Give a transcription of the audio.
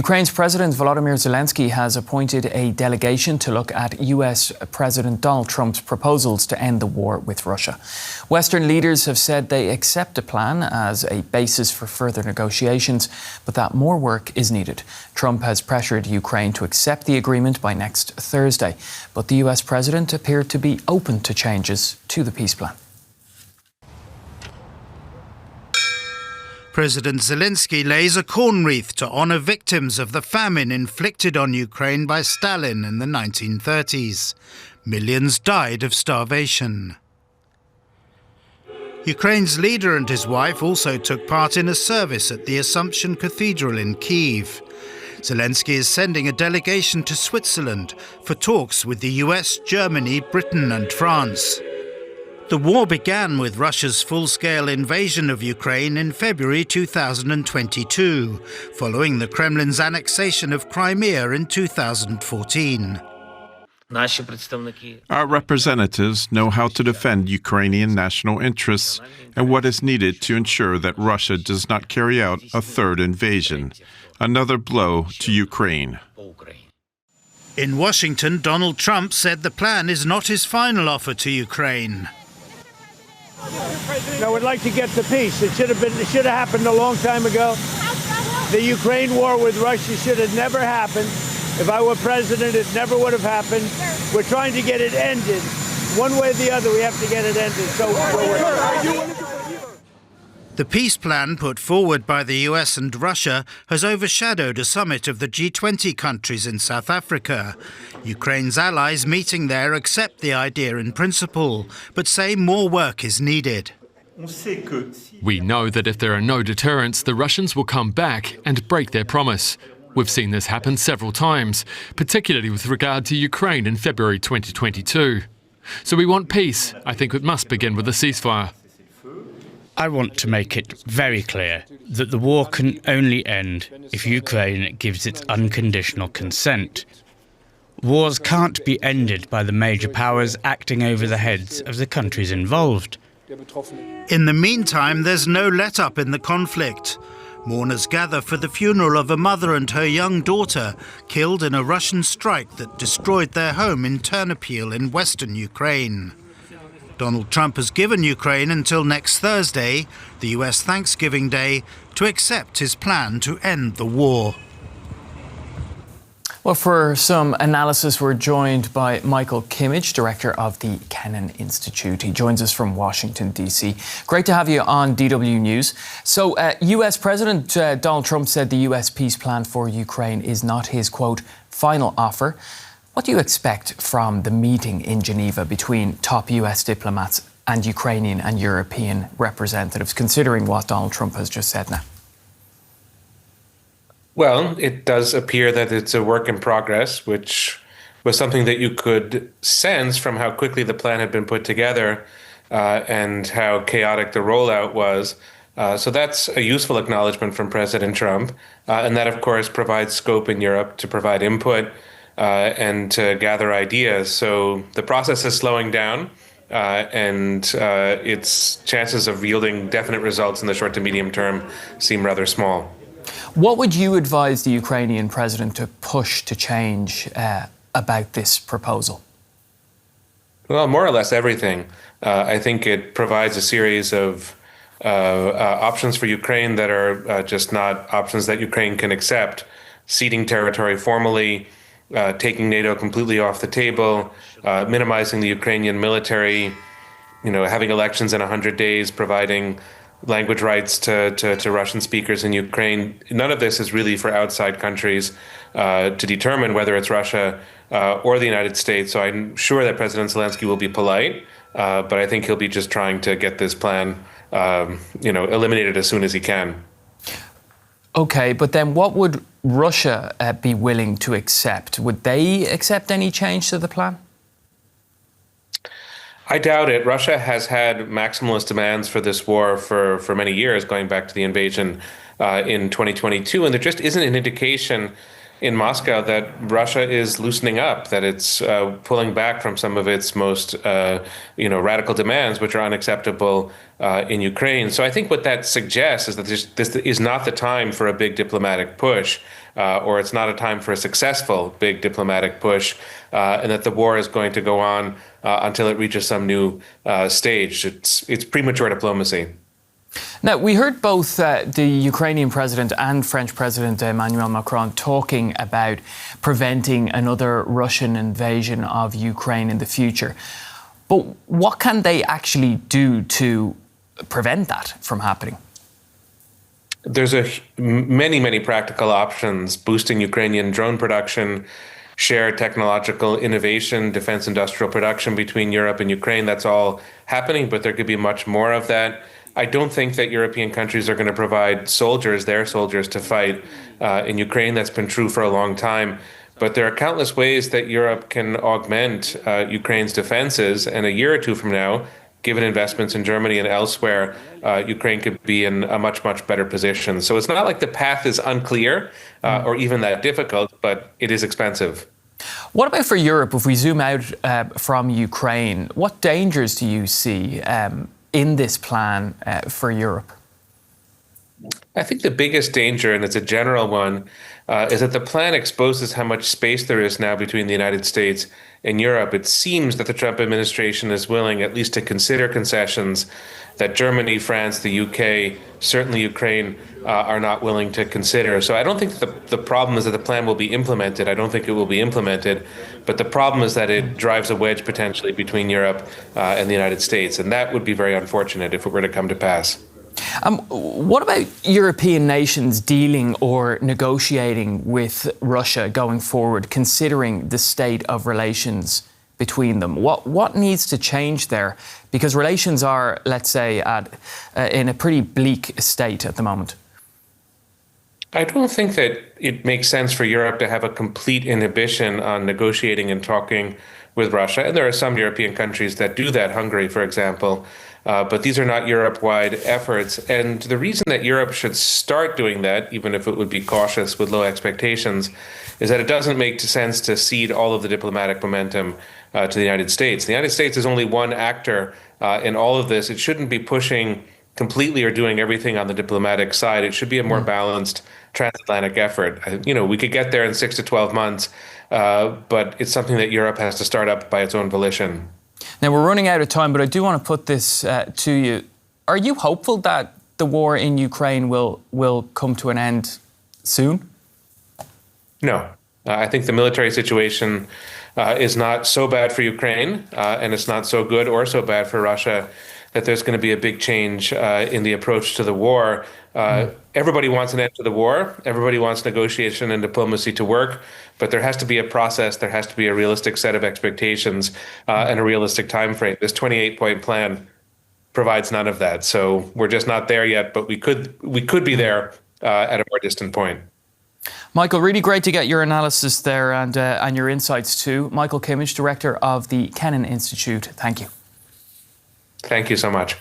Ukraine's President Volodymyr Zelensky has appointed a delegation to look at US President Donald Trump's proposals to end the war with Russia. Western leaders have said they accept a plan as a basis for further negotiations, but that more work is needed. Trump has pressured Ukraine to accept the agreement by next Thursday, but the US President appeared to be open to changes to the peace plan. President Zelensky lays a corn wreath to honour victims of the famine inflicted on Ukraine by Stalin in the 1930s. Millions died of starvation. Ukraine's leader and his wife also took part in a service at the Assumption Cathedral in Kyiv. Zelensky is sending a delegation to Switzerland for talks with the US, Germany, Britain and France. The war began with Russia's full-scale invasion of Ukraine in February 2022, following the Kremlin's annexation of Crimea in 2014. Our representatives know how to defend Ukrainian national interests and what is needed to ensure that Russia does not carry out a third invasion, another blow to Ukraine. In Washington, Donald Trump said the plan is not his final offer to Ukraine. I would like to get the peace. It should have happened a long time ago. The Ukraine war with Russia should have never happened. If I were president, it never would have happened. We're trying to get it ended. One way or the other, we have to get it ended. So the peace plan put forward by the US and Russia has overshadowed a summit of the G20 countries in South Africa. Ukraine's allies meeting there accept the idea in principle, but say more work is needed. We know that if there are no deterrents, the Russians will come back and break their promise. We've seen this happen several times, particularly with regard to Ukraine in February 2022. So we want peace. I think it must begin with a ceasefire. I want to make it very clear that the war can only end if Ukraine gives its unconditional consent. Wars can't be ended by the major powers acting over the heads of the countries involved. In the meantime, there's no let-up in the conflict. Mourners gather for the funeral of a mother and her young daughter killed in a Russian strike that destroyed their home in Ternopil in western Ukraine. Donald Trump has given Ukraine until next Thursday, the US Thanksgiving Day, to accept his plan to end the war. Well, for some analysis, we're joined by Michael Kimmage, director of the Kennan Institute. He joins us from Washington, D.C. Great to have you on DW News. So, US President Donald Trump said the US peace plan for Ukraine is not his, quote, final offer. What do you expect from the meeting in Geneva between top US diplomats and Ukrainian and European representatives, considering what Donald Trump has just said now? Well, it does appear that it's a work in progress, which was something that you could sense from how quickly the plan had been put together and how chaotic the rollout was. So that's a useful acknowledgement from President Trump. And that, of course, provides scope in Europe to provide input and to gather ideas. So the process is slowing down, and its chances of yielding definite results in the short to medium term seem rather small. What would you advise the Ukrainian president to push to change about this proposal? Well, more or less everything. I think it provides a series of options for Ukraine that are just not options that Ukraine can accept. Ceding territory formally, taking NATO completely off the table, minimizing the Ukrainian military, having elections in 100 days, providing language rights to Russian speakers in Ukraine. None of this is really for outside countries to determine whether it's Russia or the United States. So I'm sure that President Zelensky will be polite, but I think he'll be just trying to get this plan, eliminated as soon as he can. Okay, but then what would Russia be willing to accept? Would they accept any change to the plan? I doubt it. Russia has had maximalist demands for this war for many years, going back to the invasion in 2022. And there just isn't an indication in Moscow that Russia is loosening up, that it's pulling back from some of its most radical demands, which are unacceptable in Ukraine. So I think what that suggests is that this is not the time for a big diplomatic push. or it's not a time for a successful big diplomatic push, and that the war is going to go on until it reaches some new stage. It's premature diplomacy. Now, we heard both the Ukrainian president and French President Emmanuel Macron talking about preventing another Russian invasion of Ukraine in the future. But what can they actually do to prevent that from happening? There's many practical options: boosting Ukrainian drone production, shared technological innovation, defense industrial production between Europe and Ukraine. That's all happening, but there could be much more of that. I don't think that European countries are going to provide soldiers, their soldiers, to fight in Ukraine. That's been true for a long time. But there are countless ways that Europe can augment Ukraine's defenses. And a year or two from now, given investments in Germany and elsewhere, Ukraine could be in a much better position. So it's not like the path is unclear or even that difficult, but it is expensive. What about for Europe? If we zoom out from Ukraine, what dangers do you see in this plan for Europe? I think the biggest danger, and it's a general one, is that the plan exposes how much space there is now between the United States and Europe. It seems that the Trump administration is willing at least to consider concessions that Germany, France, the UK, certainly Ukraine, are not willing to consider. So I don't think the problem is that the plan will be implemented. I don't think it will be implemented. But the problem is that it drives a wedge potentially between Europe and the United States. And that would be very unfortunate if it were to come to pass. What about European nations dealing or negotiating with Russia going forward, considering the state of relations between them? What needs to change there? Because relations are, let's say, in a pretty bleak state at the moment. I don't think that it makes sense for Europe to have a complete inhibition on negotiating and talking with Russia. And there are some European countries that do that, Hungary, for example. But these are not Europe-wide efforts. And the reason that Europe should start doing that, even if it would be cautious with low expectations, is that it doesn't make sense to cede all of the diplomatic momentum to the United States. The United States is only one actor in all of this. It shouldn't be pushing completely or doing everything on the diplomatic side. It should be a more balanced transatlantic effort. We could get there in 6 to 12 months, but it's something that Europe has to start up by its own volition. Now, we're running out of time, but I do want to put this to you. Are you hopeful that the war in Ukraine will come to an end soon? No. I think the military situation is not so bad for Ukraine, and it's not so good or so bad for Russia that there's going to be a big change in the approach to the war. Everybody wants an end to the war. Everybody wants negotiation and diplomacy to work. But there has to be a process. There has to be a realistic set of expectations and a realistic time frame. This 28-point plan provides none of that. So we're just not there yet, but we could be there at a more distant point. Michael, really great to get your analysis there and your insights too. Michael Kimmage, Director of the Kennan Institute. Thank you. Thank you so much.